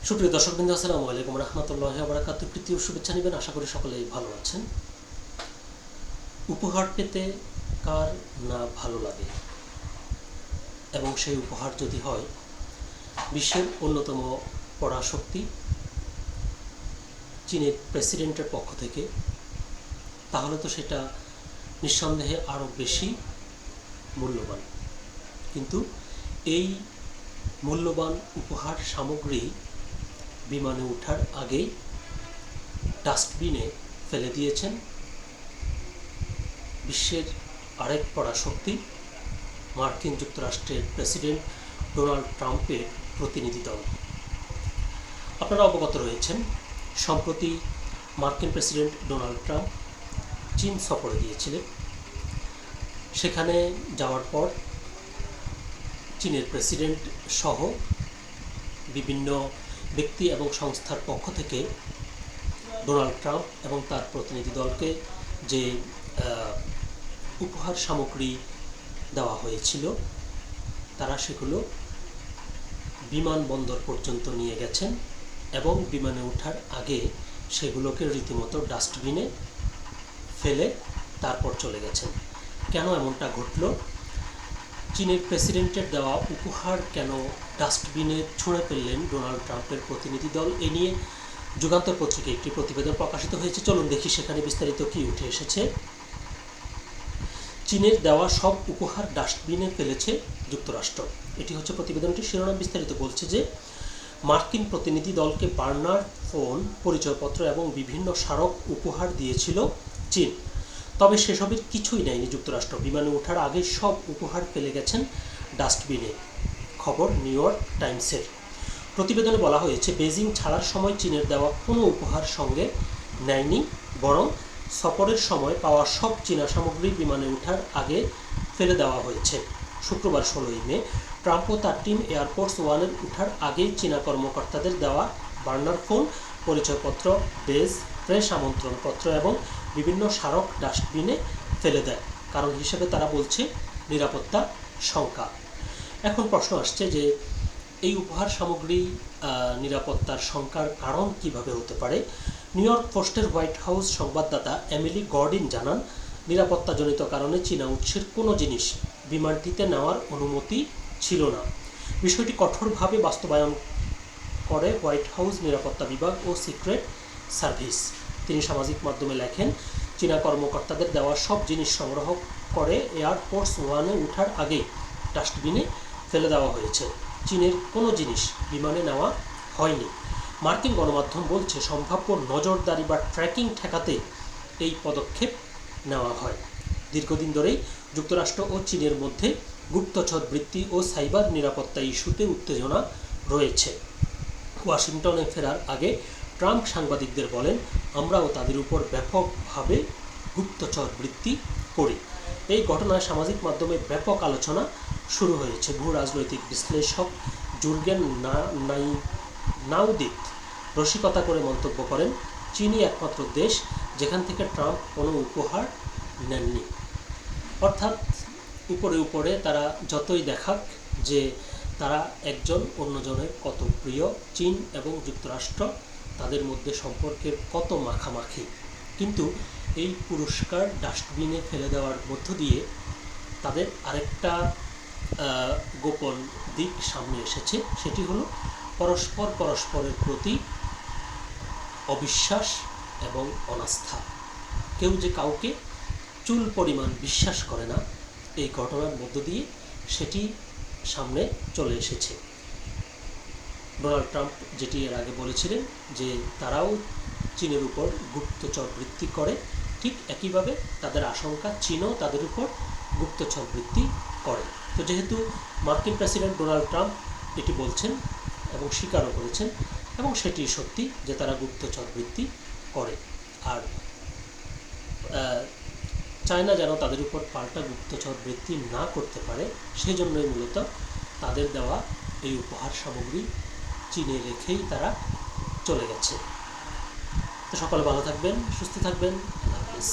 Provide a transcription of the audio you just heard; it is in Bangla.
সুপ্রিয় দর্শকবৃন্দ, আসসালামু আলাইকুম রহমতুল্লাহি ওয়া বারাকাতুহু। প্রীতি ও শুভেচ্ছা নেবেন, আশা করি সকলেই ভালো আছেন। উপহার পেতে কার না ভালো লাগে, এবং সেই উপহার যদি হয় বিশ্বের অন্যতম পরাশক্তি চীনের প্রেসিডেন্টের পক্ষ থেকে, তাহলে তো সেটা নিঃসন্দেহে আরও বেশি মূল্যবান। কিন্তু এই মূল্যবান উপহার সামগ্রী বিমানে ওঠার আগেই ডাস্টবিনে ফেলে দিয়েছেন বিশ্বের আরেক পরাশক্তি মার্কিন যুক্তরাষ্ট্রের প্রেসিডেন্ট ডোনাল্ড ট্রাম্পের প্রতিনিধি দল। আপনারা অবগত রয়েছেন, সম্প্রতি মার্কিন প্রেসিডেন্ট ডোনাল্ড ট্রাম্প চীন সফরে গিয়েছিলেন। সেখানে যাওয়ার পর চীনের প্রেসিডেন্ট সহ বিভিন্ন ব্যক্তি এবং সংস্থার পক্ষ থেকে ডোনাল্ড ট্রাম্প এবং তার প্রতিনিধি দলকে যে উপহার সামগ্রী দেওয়া হয়েছিল, তারা সেগুলো বিমানবন্দর পর্যন্ত নিয়ে গেছেন এবং বিমানে ওঠার আগে সেগুলোকে রীতিমতো ডাস্টবিনে ফেলে তারপর চলে গেছেন। কেন এমনটা ঘটল? চীনের প্রেসিডেন্টের দেওয়া উপহার কেন ডাস্টবিনে ছুঁড়ে ফেললেন ডোনাল্ড ট্রাম্পের প্রতিনিধি দল? এ নিয়ে যুগান্তর পত্রিকায় একটি প্রতিবেদন প্রকাশিত হয়েছে। চলুন দেখি সেখানে বিস্তারিত কী উঠে এসেছে। চীনের দেওয়া সব উপহার ডাস্টবিনে ফেলেছে যুক্তরাষ্ট্র, এটি হচ্ছে প্রতিবেদনটির শিরোনাম। বিস্তারিত বলছে যে মার্কিন প্রতিনিধি দলকে বার্নার ফোন, পরিচয়পত্র এবং বিভিন্ন স্মারক উপহার দিয়েছিল চীন, তবে সেসবের কিছুই নেয়নি যুক্তরাষ্ট্র। বিমানে ওঠার আগে সব উপহার ফেলে গেছেন ডাস্টবিনে। খবর নিউ ইয়র্ক টাইমসের। প্রতিবেদনে বলা হয়েছে, বেজিং ছাড়ার সময় চীনের দেওয়া কোনো উপহার সঙ্গে নেয়নি, বরং সফরের সময় পাওয়া সব চীনা সামগ্রী বিমানে ওঠার আগে ফেলে দেওয়া হয়েছে। শুক্রবার 16 মে ট্রাম্প ও তার টিম এয়ারফোর্স ওয়ানের ওঠার আগেই চীনা কর্মকর্তাদের দেওয়া বার্নার ফোন, পরিচয়পত্র, বেজ, প্রেস আমন্ত্রণপত্র এবং বিভিন্ন স্মারক ডাস্টবিনে ফেলে দেয়। কারণ হিসেবে তারা বলছে নিরাপত্তা শঙ্কা। এখন প্রশ্ন আসছে যে এই উপহার সামগ্রী নিরাপত্তার শঙ্কার কারণ কিভাবে হতে পারে? নিউ ইয়র্ক পোস্টের হোয়াইট হাউস সংবাদদাতা এমিলি গর্ডিন জানান, নিরাপত্তাজনিত কারণে চীনা উৎসের কোনো জিনিস বিমানটিতে নেওয়ার অনুমতি ছিল না। বিষয়টি কঠোরভাবে বাস্তবায়ন করে হোয়াইট হাউস নিরাপত্তা বিভাগ ও সিক্রেট সার্ভিস। তিনি সামাজিক মাধ্যমে লেখেন, চীনা কর্মকর্তাদের দেওয়া সব জিনিস সংগ্রহ করে এয়ারফোর্স ওয়ানে ওঠার আগেই ডাস্টবিনে ফেলে দেওয়া হয়েছে। চীনের কোনো জিনিস বিমানে নেওয়া হয়নি। মার্কিন গণমাধ্যম বলছে, সম্ভাব্য নজরদারি বা ট্র্যাকিং ঠেকাতে এই পদক্ষেপ নেওয়া হয়। দীর্ঘদিন ধরেই যুক্তরাষ্ট্র ও চীনের মধ্যে গুপ্তচর বৃত্তি ও সাইবার নিরাপত্তা ইস্যুতে উত্তেজনা রয়েছে। ওয়াশিংটনে ফেরার আগে ট্রাম্প সাংবাদিকদের বলেন, আমরাও তাদের উপর ব্যাপকভাবে গুপ্তচর বৃত্তি করি। এই ঘটনায় সামাজিক মাধ্যমে ব্যাপক আলোচনা শুরু হয়েছে। ভূ রাজনৈতিক বিশ্লেষক জুর্গেন নাউদিত রসিকতা করে মন্তব্য করেন, চীনই একমাত্র দেশ যেখান থেকে ট্রাম্প কোনো উপহার নেননি। অর্থাৎ উপরে উপরে তারা যতই দেখাক যে তারা একজন অন্যজনের কত প্রিয়, চীন এবং যুক্তরাষ্ট্র তাদের মধ্যে সম্পর্কের কত মাখামাখি, কিন্তু এই পুরস্কার ডাস্টবিনে ফেলে দেওয়ার মধ্য দিয়ে তাদের আরেকটা গোপন দিক সামনে এসেছে। সেটি হলো পরস্পরের প্রতি অবিশ্বাস এবং অনাস্থা। কেউ যে কাউকে চুল পরিমাণ বিশ্বাস করে না, এই ঘটনার মধ্য দিয়ে সেটি সামনে চলে এসেছে। ডোনাল্ড ট্রাম্প যেটি এর আগে বলেছিলেন যে তারাও চীনের উপর গুপ্তচর বৃত্তি করে, ঠিক একইভাবে তাদের আশঙ্কা চীনও তাদের উপর গুপ্তচর বৃত্তি করে। তো যেহেতু মার্কিন প্রেসিডেন্ট ডোনাল্ড ট্রাম্প এটি বলছেন এবং স্বীকারও করেছেন, এবং সেটি সত্যি যে তারা গুপ্তচর বৃত্তি করে, আর চায়না যেন তাদের উপর পাল্টা গুপ্তচর বৃত্তি না করতে পারে, সেজন্যই মূলত তাদের দেওয়া এই উপহার সামগ্রী চীনে রেখেই তারা চলে গেছে। তো সকলে ভালো থাকবেন, সুস্থ থাকবেন। আল্লাহ হাফেজ।